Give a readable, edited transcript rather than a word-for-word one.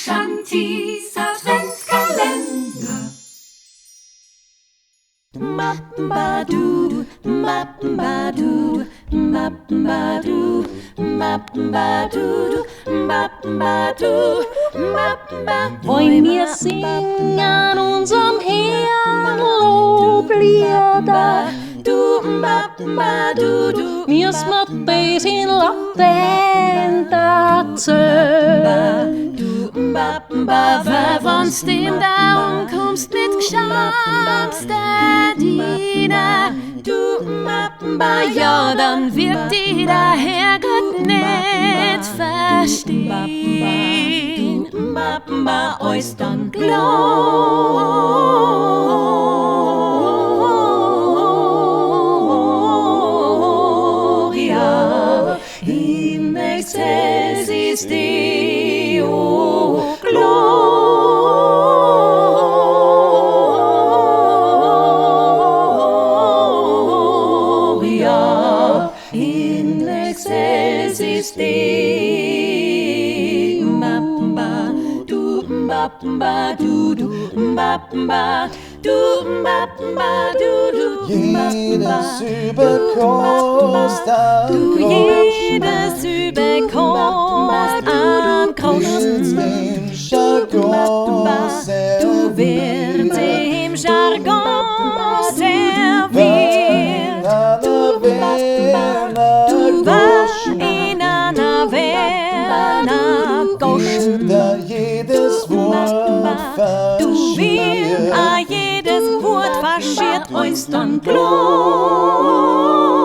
Shantis Adventskalender. Mappmbadu, mappmbadu, mappmbadu, mappmbadu, mappmbadu, mappmbadu. Wollen wir singen unserem Herrn Loblieder? Wir's mit bisschen Latein erzählen? Wenn's dem darum kommst mit Geschamster Diener, ja, dann wird die der Herrgott nicht verstehen. Euch dann Gloria in excelsis Deo, Gloria in excelsis Deo. Jedes überkost jedes überkost an Groschen. Du wirst im Jargon serviert. Du warst in einer Werner Goschen. Da jedes Wort Du wirst verschiert. jedes Wort verschiert uns dann Gloria.